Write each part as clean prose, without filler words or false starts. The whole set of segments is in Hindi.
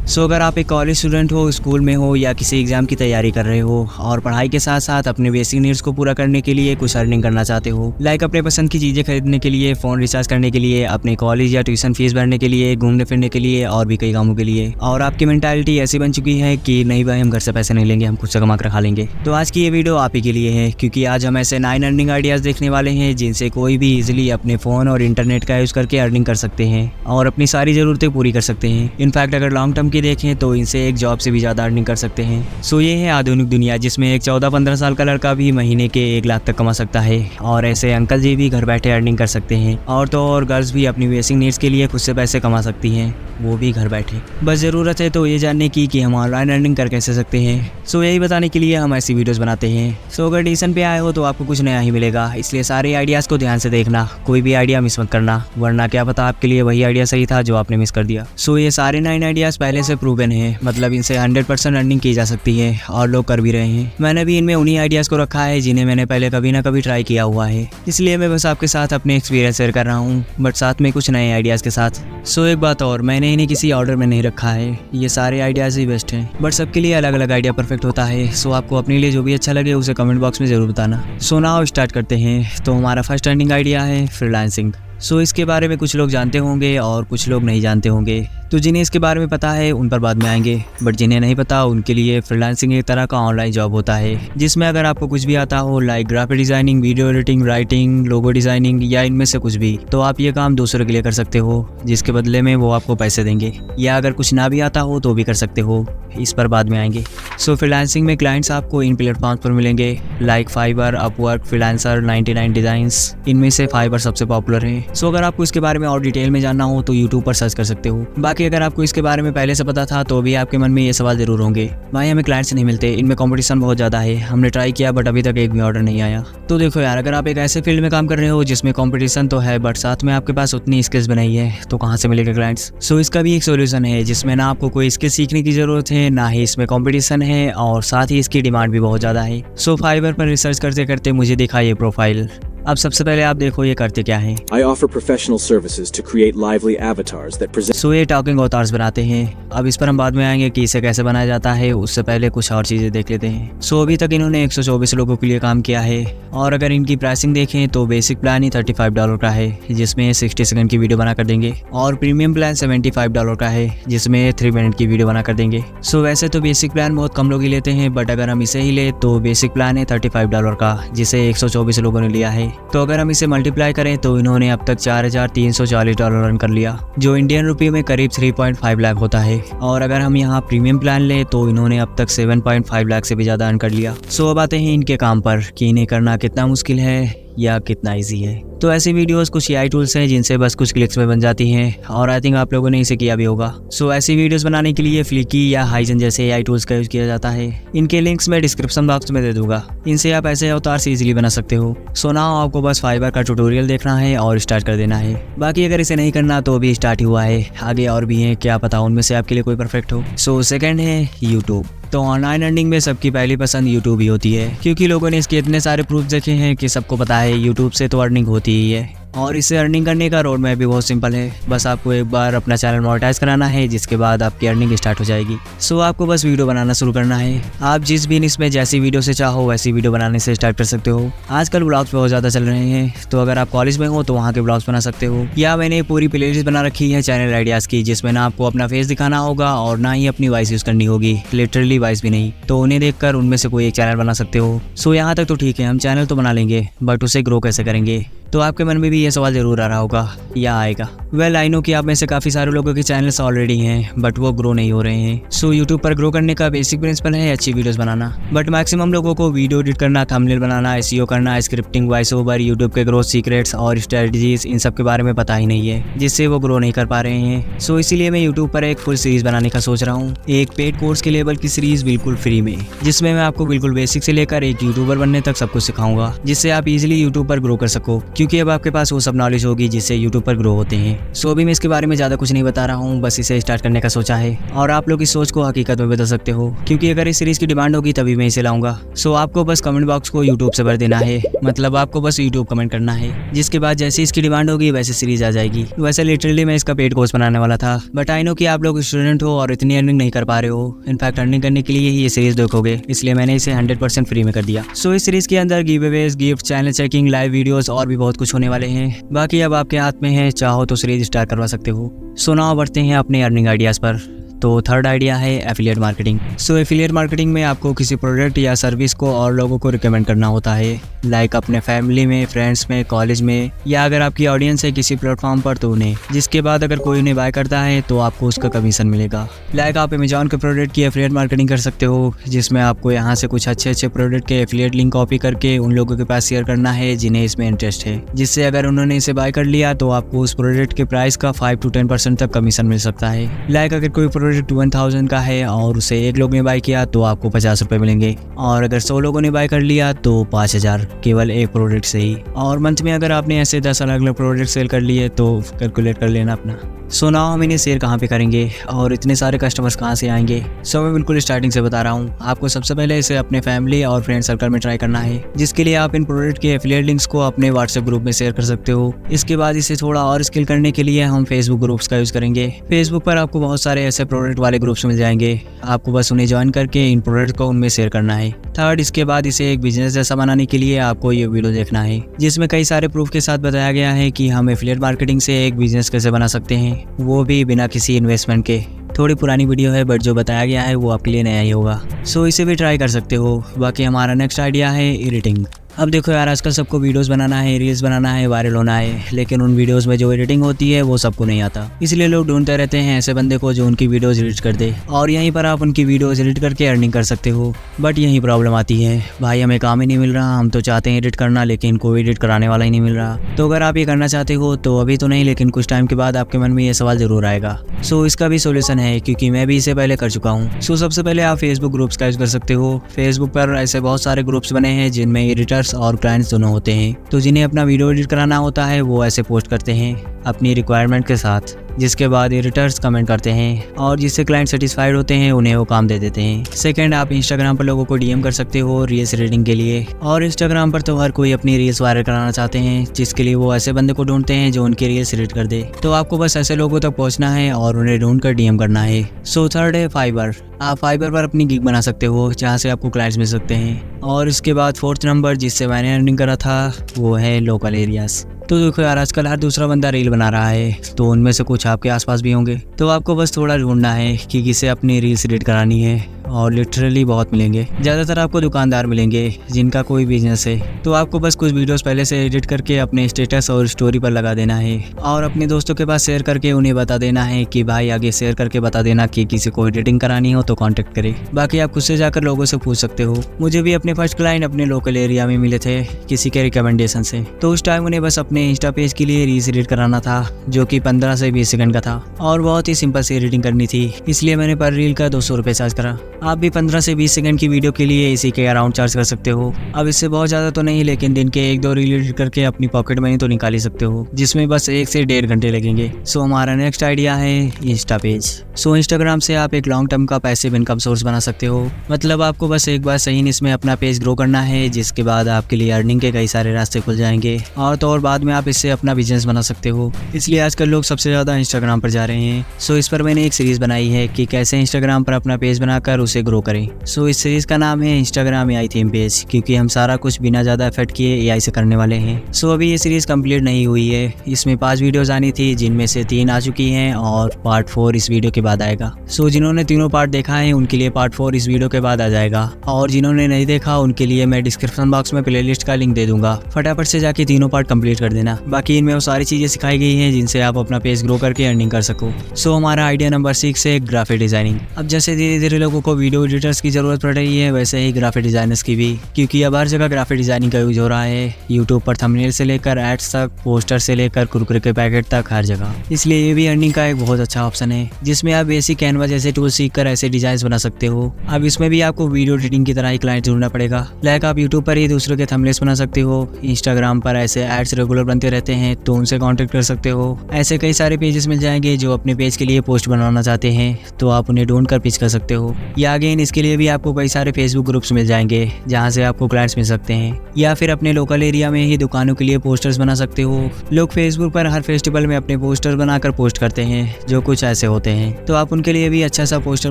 सो अगर आप एक कॉलेज स्टूडेंट हो, स्कूल में हो या किसी एग्जाम की तैयारी कर रहे हो और पढ़ाई के साथ साथ अपने बेसिक नीड्स को पूरा करने के लिए कुछ अर्निंग करना चाहते हो, लाइक अपने पसंद की चीज़ें खरीदने के लिए, फ़ोन रिचार्ज करने के लिए, अपने कॉलेज या ट्यूशन फीस भरने के लिए, घूमने फिरने के लिए और भी कई कामों के लिए, और आपकी मेंटालिटी ऐसी बन चुकी है कि नहीं भाई हम घर से पैसे नहीं लेंगे, हम खुद से कमा कर खा लेंगे, तो आज की ये वीडियो आप ही के लिए है। क्योंकि आज हम ऐसे 9 अर्निंग आइडियाज़ देखने वाले हैं जिनसे कोई भी इजीली अपने फ़ोन और इंटरनेट का यूज़ करके अर्निंग कर सकते हैं और अपनी सारी ज़रूरतें पूरी कर सकते हैं। इनफैक्ट अगर लॉन्ग टर्म की देखें तो इनसे एक जॉब से भी ज़्यादा अर्निंग कर सकते हैं। सो ये है आधुनिक दुनिया जिसमें एक 14-15 साल का लड़का भी महीने के 1 लाख तक कमा सकता है और ऐसे अंकल जी भी घर बैठे अर्निंग कर सकते हैं। और तो और गर्ल्स भी अपनी बेसिक नीड्स के लिए खुद से पैसे कमा सकती हैं, वो भी घर बैठे। बस ज़रूरत है तो ये जानने की कि हम ऑनलाइन अर्निंग कर कैसे सकते हैं। सो यही बताने के लिए हम ऐसी वीडियोस बनाते हैं। सो अगर एडिशन पे आए हो तो आपको कुछ नया ही मिलेगा, इसलिए सारे आइडियाज़ को ध्यान से देखना, कोई भी आइडिया मिस मत करना, वरना क्या पता आपके लिए वही आइडिया सही था जो आपने मिस कर दिया। सो ये सारे 9 आइडियाज़ पहले से प्रूवन हैं, मतलब इनसे 100% अर्निंग की जा सकती है और लोग कर भी रहे हैं। मैंने भी इनमें उन्हीं आइडियाज़ को रखा है जिन्हें मैंने पहले कभी ना कभी ट्राई किया हुआ है, इसलिए मैं बस आपके साथ अपने एक्सपीरियंस शेयर कर रहा हूँ, बट साथ में कुछ नए आइडियाज़ के साथ। सो एक बात और, मैंने इन्हें किसी ऑर्डर में नहीं रखा है, ये सारे आइडियाज़ ही बेस्ट हैं, बट सबके लिए अलग अलग आइडिया परफेक्ट होता है। सो आपको अपने लिए जो भी अच्छा लगे उसे कमेंट बॉक्स में ज़रूर बताना। सो नाउ स्टार्ट करते हैं। तो हमारा फर्स्ट अर्निंग आइडिया है फ्रीलांसिंग। सो इसके बारे में कुछ लोग जानते होंगे और कुछ लोग नहीं जानते होंगे, तो जिन्हें इसके बारे में पता है उन पर बाद में आएंगे, बट जिन्हें नहीं पता उनके लिए फ्रीलांसिंग एक तरह का ऑनलाइन जॉब होता है जिसमें अगर आपको कुछ भी आता हो, like graphic designing, video editing, writing, logo designing या इनमें से कुछ भी, तो आप ये काम दूसरों के लिए कर सकते हो जिसके बदले में वो आपको पैसे देंगे, या अगर कुछ ना भी आता हो तो भी कर सकते हो, इस पर बाद में आएंगे। सो फ्रीलांसिंग में क्लाइंट्स आपको इन प्लेटफॉर्म्स पर मिलेंगे, like fibre, Upwork, freelancer, 99 designs, इनमें से फाइवर सबसे पॉपुलर है। सो अगर आपको इसके बारे में और डिटेल में जानना हो तो यूट्यूब पर सर्च कर सकते हो। बाकी अगर आपको इसके बारे में पहले से पता था तो भी आपके मन में ये सवाल जरूर होंगे, भाई हमें क्लाइंट्स नहीं मिलते, इनमें कंपटीशन बहुत ज़्यादा है, हमने ट्राई किया बट अभी तक एक भी ऑर्डर नहीं आया। तो देखो यार, अगर आप एक ऐसे फील्ड में काम कर रहे हो जिसमें कंपटीशन तो है बट साथ में आपके पास उतनी स्किल्स भी नहीं है, तो कहाँ से मिलेगा क्लाइंट्स। सो इसका भी एक सोल्यूशन है जिसमें ना आपको कोई स्किल सीखने की ज़रूरत है, ना ही इसमें कंपटीशन है और साथ ही इसकी डिमांड भी बहुत ज़्यादा है। सो फाइवर पर रिसर्च करते करते मुझे दिखा ये प्रोफाइल। अब सबसे पहले आप देखो ये करते क्या हैं। I offer professional services to create lively avatars that present। सो ये टॉकिंग अवतार्स बनाते हैं। अब इस पर हम बाद में आएंगे कि इसे कैसे बनाया जाता है, उससे पहले कुछ और चीज़ें देख लेते हैं। सो अभी तक इन्होंने 124 लोगों के लिए काम किया है और अगर इनकी प्राइसिंग देखें तो बेसिक प्लान ही $35 का है जिसमें 60 सेकंड की वीडियो बना कर देंगे, और प्रीमियम प्लान $75 का है जिसमें 3 मिनट की वीडियो बना कर देंगे। सो वैसे तो बेसिक प्लान बहुत कम लोग ही लेते हैं, बट अगर हम इसे ही ले तो बेसिक प्लान है $35 का जिसे 124 लोगों ने लिया है। तो अगर हम इसे मल्टीप्लाई करें तो इन्होंने अब तक $4,340 अर्न कर लिया, जो इंडियन रुपये में करीब 3.5 लाख होता है। और अगर हम यहाँ प्रीमियम प्लान लें तो इन्होंने अब तक 7.5 लाख से भी ज़्यादा अर्न कर लिया। सो अब आते हैं इनके काम पर कि इन्हें करना कितना मुश्किल है या कितना इजी है। तो ऐसी वीडियोस कुछ AI टूल्स हैं जिनसे बस कुछ क्लिक्स में बन जाती हैं और आई थिंक आप लोगों ने इसे किया भी होगा। सो ऐसी वीडियोस बनाने के लिए फ्लिकी या हाइजन जैसे AI टूल्स का यूज़ किया जाता है। इनके लिंक्स मैं डिस्क्रिप्शन बॉक्स में दे दूंगा, इनसे आप ऐसे अवतार इजीली बना सकते हो। सो नाउ आपको बस फाइवर का ट्यूटोरियल देखना है और स्टार्ट कर देना है। बाकी अगर इसे नहीं करना तो अभी स्टार्ट ही हुआ है, आगे और भी हैं, क्या पता उनमें से आपके लिए कोई परफेक्ट हो। सो सेकेंड है यूट्यूब। तो ऑनलाइन अर्निंग में सबकी पहली पसंद यूट्यूब ही होती है, क्योंकि लोगों ने इसके इतने सारे प्रूफ देखे हैं कि सबको पता है यूट्यूब से तो अर्निंग होती ही है। और इससे अर्निंग करने का रोड मैप भी बहुत सिंपल है, बस आपको एक बार अपना चैनल मोनेटाइज कराना है जिसके बाद आपकी अर्निंग स्टार्ट हो जाएगी। सो आपको बस वीडियो बनाना शुरू करना है। आप जिस भी निश में जैसी वीडियो से चाहो वैसी वीडियो बनाने से स्टार्ट कर सकते हो। आजकल ब्लॉग्स बहुत ज़्यादा चल रहे हैं, तो अगर आप कॉलेज में हो तो वहाँ के ब्लॉग्स बना सकते हो, या मैंने पूरी प्लेलिस्ट बना रखी है चैनल आइडियाज़ की जिसमें ना आपको अपना फेस दिखाना होगा और ना ही अपनी वॉइस यूज़ करनी होगी, लिटरली वॉइस भी नहीं, तो उन्हें देखकर उनमें से कोई एक चैनल बना सकते हो। सो यहाँ तक तो ठीक है, हम चैनल तो बना लेंगे बट उसे ग्रो कैसे करेंगे। तो आपके मन में भी ये सवाल जरूर आ रहा होगा या आएगा। वेल आई नो कि आप में से काफ़ी सारे लोगों के चैनल्स ऑलरेडी हैं बट वो ग्रो नहीं हो रहे हैं। सो यूट्यूब पर ग्रो करने का बेसिक प्रिंसिपल है अच्छी वीडियोस बनाना, बट मैक्सिमम लोगों को वीडियो एडिट करना, थंबनेल बनाना, एसईओ करना, स्क्रिप्टिंग, वॉइस ओवर, यूट्यूब के ग्रोथ सीक्रेट्स और स्ट्रेटजीज, इन सब के बारे में पता ही नहीं है, जिससे वो ग्रो नहीं कर पा रहे हैं। सो इसीलिए मैं यूट्यूब पर एक फुल सीरीज बनाने का सोच रहा हूँ, एक पेड कोर्स के लेवल की सीरीज बिल्कुल फ्री में, जिसमें मैं आपको बिल्कुल बेसिक से लेकर एक यूट्यूबर बनने तक सब कुछ सिखाऊंगा, जिससे आप इजीली यूट्यूब पर ग्रो कर सको, क्योंकि अब आपके पास वो सब नॉलेज होगी जिससे यूट्यूब पर ग्रो होते हैं। सो अभी मैं इसके बारे में ज़्यादा कुछ नहीं बता रहा हूँ, बस इसे स्टार्ट करने का सोचा है और आप लोग इस सोच को हकीकत में बदल सकते हो, क्योंकि अगर इस सीरीज़ की डिमांड होगी तभी मैं इसे लाऊंगा। सो आपको बस कमेंट बॉक्स को यूट्यूब से भर देना है, मतलब आपको बस यूट्यूब कमेंट करना है, जिसके बाद जैसे इसकी डिमांड होगी वैसे सीरीज आ जाएगी। वैसे लिटरली मैं इसका पेड कोर्स बनाने वाला था, बट आई नो कि आप लोग स्टूडेंट हो और इतनी अर्निंग नहीं कर पा रहे हो। इनफैक्ट अर्निंग करने के लिए ही ये सीरीज देखोगे, इसलिए मैंने इसे 100% फ्री में कर दिया। सो इस सीरीज के अंदर give Awez, gift, channel checking, live videos और भी बहुत कुछ होने वाले हैं। बाकी अब आपके हाथ में है, चाहो तो सीरीज स्टार्ट करवा सकते हो। सो नाउ बढ़ते हैं अपने अर्निंग आइडियाज़ पर। तो थर्ड आइडिया है एफिलिएट मार्केटिंग। सो एफिलिएट मार्केटिंग में आपको किसी प्रोडक्ट या सर्विस को और लोगों को रिकमेंड करना होता है, लाइक अपने फैमिली में, फ्रेंड्स में, कॉलेज में, या अगर आपकी ऑडियंस है किसी प्लेटफॉर्म पर तो उन्हें, जिसके बाद अगर कोई उन्हें बाय करता है तो आपको उसका कमीशन मिलेगा। लाइक आप अमेजॉन के प्रोडक्ट की एफिलिएट मार्केटिंग कर सकते हो, जिसमें आपको यहाँ से कुछ अच्छे प्रोडक्ट के एफिलिएट लिंक कॉपी करके उन लोगों के पास शेयर करना है जिन्हें इसमें इंटरेस्ट है, जिससे अगर उन्होंने इसे बाय कर लिया तो आपको उस प्रोडक्ट के प्राइस का 5 to 10% तक कमीशन मिल सकता है। लाइक अगर कोई प्रोडक्ट 1000 का है और उसे एक लोग ने बाय किया तो आपको 50 रुपये मिलेंगे, और अगर 100 लोगों ने बाय कर लिया तो 5000 केवल एक प्रोडक्ट से ही। और मंथ में अगर आपने ऐसे 10 अलग अलग प्रोडक्ट सेल कर लिए तो कैलकुलेट कर लेना अपना। सो नाउ हम इन्हें शेयर कहाँ पे करेंगे और इतने सारे कस्टमर्स कहाँ से आएंगे। सो मैं बिल्कुल स्टार्टिंग से बता रहा हूँ, आपको सबसे पहले इसे अपने फैमिली और फ्रेंड सर्कल में ट्राई करना है, जिसके लिए आप इन प्रोडक्ट के एफिलिएट लिंक्स को अपने व्हाट्सएप ग्रुप में शेयर कर सकते हो। इसके बाद इसे थोड़ा और स्केल करने के लिए हम फेसबुक ग्रुप्स का यूज़ करेंगे। फेसबुक पर आपको बहुत सारे ऐसे प्रोडक्ट वाले ग्रुप्स मिल जाएंगे, आपको बस उन्हें ज्वाइन करके इन प्रोडक्ट को उनमें शेयर करना है। थर्ड, इसके बाद इसे एक बिजनेस जैसा बनाने के लिए आपको ये वीडियो देखना है, जिसमें कई सारे प्रूफ के साथ बताया गया है कि हम एफिलिएट मार्केटिंग से एक बिजनेस कैसे बना सकते हैं, वो भी बिना किसी इन्वेस्टमेंट के। थोड़ी पुरानी वीडियो है बट जो बताया गया है वो आपके लिए नया ही होगा। सो इसे भी ट्राई कर सकते हो। बाकी हमारा नेक्स्ट आइडिया है एडिटिंग। अब देखो यार, आजकल सबको वीडियोस बनाना है, रील्स बनाना है, वायरल होना है, लेकिन उन वीडियोस में जो एडिटिंग होती है वो सबको नहीं आता। इसलिए लोग ढूंढते रहते हैं ऐसे बंदे को जो उनकी वीडियोस एडिट कर दे, और यहीं पर आप उनकी वीडियोस एडिट करके अर्निंग कर सकते हो। बट यही प्रॉब्लम आती है, भाई हमें काम ही नहीं मिल रहा, हम तो चाहते हैं एडिट करना लेकिन कोई एडिट कराने वाला ही नहीं मिल रहा। तो अगर आप ये करना चाहते हो तो अभी तो नहीं, लेकिन कुछ टाइम के बाद आपके मन में ये सवाल जरूर आएगा। सो इसका भी सोल्यूशन है, क्योंकि मैं भी इसे पहले कर चुका हूँ। सो सबसे पहले आप फेसबुक ग्रुप्स का यूज कर सकते हो। फेसबुक पर ऐसे बहुत सारे ग्रुप्स बने हैं जिनमें एडिटर्स और क्लाइंट्स दोनों होते हैं, तो जिन्हें अपना वीडियो एडिट कराना होता है वो ऐसे पोस्ट करते हैं अपनी रिक्वायरमेंट के साथ, जिसके बाद एडिटर्स कमेंट करते हैं और जिससे क्लाइंट सेटिस्फाइड होते हैं उन्हें वो काम दे देते हैं। सेकंड, आप इंस्टाग्राम पर लोगों को डीएम कर सकते हो रील्स एडिटिंग के लिए, और इंस्टाग्राम पर तो हर कोई अपनी रील्स वायरल कराना चाहते हैं, जिसके लिए वो ऐसे बंदे को ढूंढते हैं जो उनकी रील्स एडिट कर दे। तो आपको बस ऐसे लोगों तक पहुंचना है और उन्हें ढूंढ कर डीएम करना है। सो थर्ड है फाइबर। आप फाइबर पर अपनी गिग बना सकते हो जहाँ से आपको क्लाइंट्स मिल सकते हैं। और इसके बाद फोर्थ नंबर जिससे मैंने अर्निंग करा था वो है लोकल एरियाज। तो देखो यार, आजकल हर दूसरा बंदा रील बना रहा है, तो उनमें से कुछ आपके आसपास भी होंगे। तो आपको बस थोड़ा ढूंढना है कि किसे अपनी रील्स एडिट करानी है, और लिटरली बहुत मिलेंगे। ज़्यादातर आपको दुकानदार मिलेंगे जिनका कोई बिजनेस है। तो आपको बस कुछ वीडियोस पहले से एडिट करके अपने स्टेटस और स्टोरी पर लगा देना है, और अपने दोस्तों के पास शेयर करके उन्हें बता देना है कि भाई आगे शेयर करके बता देना कि किसी को एडिटिंग करानी हो तो कांटेक्ट करे। बाकी आप खुद से जाकर लोगों से पूछ सकते हो। मुझे भी अपने फर्स्ट क्लाइंट अपने लोकल एरिया में मिले थे किसी के रिकमेंडेशन से। तो उस टाइम उन्हें बस अपने इंस्टा पेज के लिए रील्स एडिट कराना था, जो कि 15 से 20 सेकंड का था, और बहुत ही सिंपल सी एडिटिंग करनी थी, इसलिए मैंने पर रील का 200 रुपये चार्ज करा। आप भी 15 से 20 सेकंड की वीडियो के लिए इसी के अराउंड चार्ज कर सकते हो। अब इससे बहुत ज़्यादा तो नहीं, लेकिन दिन के 1-2 रील एडिट करके अपनी पॉकेट मनी तो निकाल ही सकते हो, जिसमें बस 1 से 1.5 घंटे लगेंगे। सो हमारा नेक्स्ट आइडिया है इंस्टा पेज। सो इंस्टाग्राम से आप एक लॉन्ग टर्म का पैसिव इनकम सोर्स बना सकते हो। मतलब आपको बस एक बार सही इसमें अपना पेज ग्रो करना है, जिसके बाद आपके लिए अर्निंग के कई सारे रास्ते खुल जाएंगे, और तो और बाद में आप इससे अपना बिजनेस बना सकते हो। इसलिए आजकल लोग सबसे ज़्यादा इंस्टाग्राम पर जा रहे हैं। सो इस पर मैंने एक सीरीज़ बनाई है कि कैसे इंस्टाग्राम पर अपना पेज बनाकर उसे ग्रो करें। सो इस सीरीज़ का नाम है इंस्टाग्राम एआई थीम पेज, क्योंकि हम सारा कुछ बिना ज़्यादा एफर्ट किए एआई से करने वाले हैं। सो अभी ये सीरीज़ कंप्लीट नहीं हुई है, इसमें 5 वीडियोज़ आनी थी, जिनमें से 3 आ चुकी हैं और पार्ट 4 इस वीडियो के बाद आएगा। सो जिन्होंने तीनों पार्ट देखा है उनके लिए पार्ट 4 इस वीडियो के बाद आ जाएगा, और जिन्होंने नहीं देखा उनके लिए मैं डिस्क्रिप्शन बॉक्स में प्लेलिस्ट का लिंक दे दूंगा। फटाफट से जाके तीनों पार्ट कंप्लीट कर देना। बाकी इनमें वो सारी चीज़ें सिखाई गई हैं जिनसे आप अपना पेज ग्रो करके अर्निंग कर सको। सो हमारा आइडिया नंबर 6 है ग्राफिक डिजाइनिंग। अब जैसे धीरे धीरे लोगों को वीडियो एडिटर्स की ज़रूरत पड़ रही है, वैसे ही ग्राफिक डिज़ाइनर्स की भी, क्योंकि अब हर जगह ग्राफिक डिज़ाइनिंग का यूज हो रहा है। यूट्यूब पर थंबनेल से लेकर एड्स तक, पोस्टर से लेकर कुरकुरे के पैकेट तक, हर जगह। इसलिए ये भी अर्निंग का एक बहुत अच्छा ऑप्शन है, जिसमें आप बेसिक कैनवा जैसे टूल सीख कर ऐसे डिजाइन बना सकते हो। अब इसमें भी आपको वीडियो एडिटिंग की तरह ही क्लाइंट ढूंढना पड़ेगा। लाइक आप यूट्यूब पर ही दूसरों के थंबनेल्स बना सकते हो, इंस्टाग्राम पर ऐसे एड्स रेगुलर बनते रहते हैं तो उनसे कॉन्टेक्ट कर सकते हो। ऐसे कई सारे पेजेस मिल जाएंगे जो अपने पेज के लिए पोस्ट बनाना चाहते हैं, तो आप उन्हें ढूंढ कर पिच कर सकते हो। या अगेन इसके लिए भी आपको कई सारे फेसबुक ग्रुप्स मिल जाएंगे जहाँ से आपको क्लाइंट्स मिल सकते हैं। या फिर अपने लोकल एरिया में ही दुकानों के लिए पोस्टर्स बना सकते हो। लोग फेसबुक पर हर फेस्टिवल में अपने पोस्टर बनाकर पोस्ट करते हैं, जो कुछ ऐसे होते हैं, तो आप उनके लिए भी अच्छा सा पोस्टर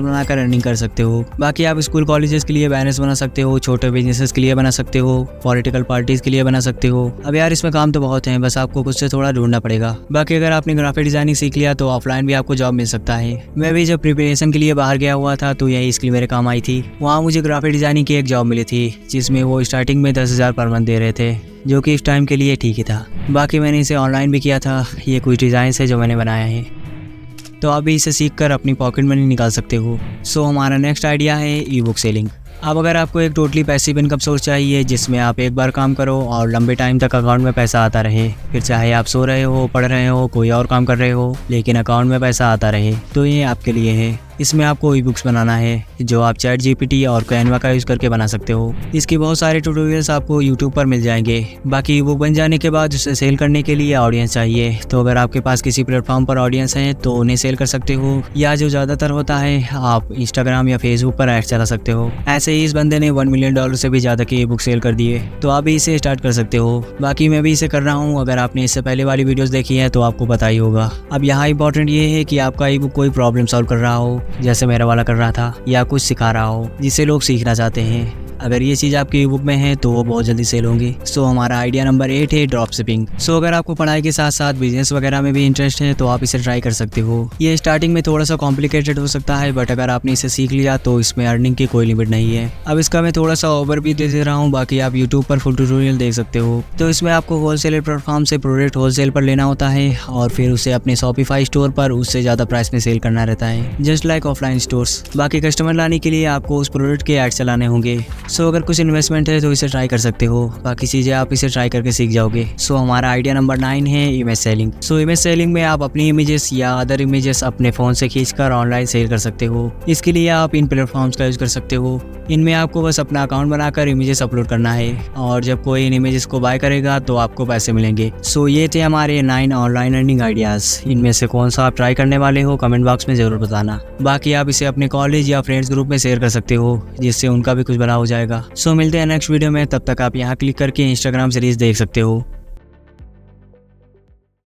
बनाकर अर्निंग कर सकते हो। बाकी आप स्कूल कॉलेजेस के लिए बैनर्स बना सकते हो, छोटे बिजनेसेस के लिए बना सकते हो, पॉलिटिकल पार्टीज के लिए बना सकते हो। अब यार इसमें काम तो बहुत है, बस आपको कुछ से थोड़ा ढूंढना पड़ेगा। बाकी अगर आपने ग्राफिक डिजाइनिंग सीख लिया तो ऑफलाइन भी आपको जॉब मिल सकता है। मैं भी जब प्रिपरेशन के लिए बाहर गया हुआ था तो यही स्किल मेरे काम आई थी। वहाँ मुझे ग्राफिक डिजाइनिंग की एक जॉब मिली थी, जिसमें वो स्टार्टिंग में 10,000 पर मंथ दे रहे थे, जो कि इस टाइम के लिए ठीक ही था। बाकी मैंने इसे ऑनलाइन भी किया था। ये कुछ डिज़ाइन है जो मैंने बनाया है, तो आप भी इसे सीख कर अपनी पॉकेट मनी निकाल सकते हो। सो हमारा नेक्स्ट आइडिया है ई बुक सेलिंग। अब अगर आपको एक टोटली पैसिव इनकम सोर्स चाहिए, जिसमें आप एक बार काम करो और लंबे टाइम तक अकाउंट में पैसा आता रहे, फिर चाहे आप सो रहे हो, पढ़ रहे हो, कोई और काम कर रहे हो, लेकिन अकाउंट में पैसा आता रहे, तो ये आपके लिए है। इसमें आपको ई बुक्स बनाना है, जो आप चैट जीपीटी और कैनवा का यूज़ करके बना सकते हो। इसके बहुत सारे ट्यूटोरियल्स आपको यूट्यूब पर मिल जाएंगे। बाकी ई बुक बन जाने के बाद उसे सेल करने के लिए ऑडियंस चाहिए, तो अगर आपके पास किसी प्लेटफॉर्म पर ऑडियंस है तो उन्हें सेल कर सकते हो, या जो ज़्यादातर होता है आप इंस्टाग्राम या फेसबुक पर ऐड चला सकते हो। ऐसे ही इस बंदे ने $1 मिलियन से भी ज़्यादा की ई बुक सेल कर दिए, तो आप भी इसे स्टार्ट कर सकते हो। बाकी मैं भी इसे कर रहा हूँ। अगर आपने इससे पहले वाली वीडियोज़ देखी है तो आपको पता ही होगा। अब यहाँ इंपॉर्टेंट ये है कि आपका ई बुक कोई प्रॉब्लम सॉल्व कर रहा हो, जैसे मेरा वाला कर रहा था, या कुछ सिखा रहा हो जिसे लोग सीखना चाहते हैं। अगर ये चीज़ आपकी ई बुक में है तो वो बहुत जल्दी सेल होंगी। सो हमारा आइडिया नंबर 8 है ड्रॉप शिपिंग। सो अगर आपको पढ़ाई के साथ साथ बिजनेस वगैरह में भी इंटरेस्ट है तो आप इसे ट्राई कर सकते हो। ये स्टार्टिंग में थोड़ा सा कॉम्प्लिकेटेड हो सकता है, बट अगर आपने इसे सीख लिया तो इसमें अर्निंग की कोई लिमिट नहीं है। अब इसका मैं थोड़ा सा ओवर भी दे रहा हूँ, बाकी आप यूट्यूब पर फुल ट्यूटोरियल देख सकते हो। तो इसमें आपको होलसेलर प्लेटफॉर्म से प्रोडक्ट होलसेल पर लेना होता है और फिर उसे अपने शॉपिफाई स्टोर पर उससे ज़्यादा प्राइस में सेल करना रहता है, जस्ट लाइक ऑफलाइन स्टोर्स। बाकी कस्टमर लाने के लिए आपको उस प्रोडक्ट के ऐड चलाने होंगे। सो अगर कुछ इन्वेस्टमेंट है तो इसे ट्राई कर सकते हो। बाकी चीज़ें आप इसे ट्राई करके सीख जाओगे। सो हमारा आइडिया नंबर 9 है image selling. So image selling में आप अपनी इमेजेस या अदर इमेजेस अपने फ़ोन से खींचकर ऑनलाइन सेल कर सकते हो। इसके लिए आप इन प्लेटफॉर्म्स का यूज़ कर सकते हो। इनमें आपको बस अपना अकाउंट बनाकर इमेजेस अपलोड करना है, और जब कोई इन इमेजेस को बाय करेगा तो आपको पैसे मिलेंगे। सो ये थे हमारे 9 ऑनलाइन अर्निंग आइडियाज़। इनमें से कौन सा आप ट्राई करने वाले हो कमेंट बॉक्स में ज़रूर बताना। बाकी आप इसे अपने कॉलेज या फ्रेंड्स ग्रुप में शेयर कर सकते हो, जिससे उनका भी कुछ भला हो जाएगा। सो मिलते हैं नेक्स्ट वीडियो में। तब तक आप यहाँ क्लिक करके इंस्टाग्राम सीरीज देख सकते हो।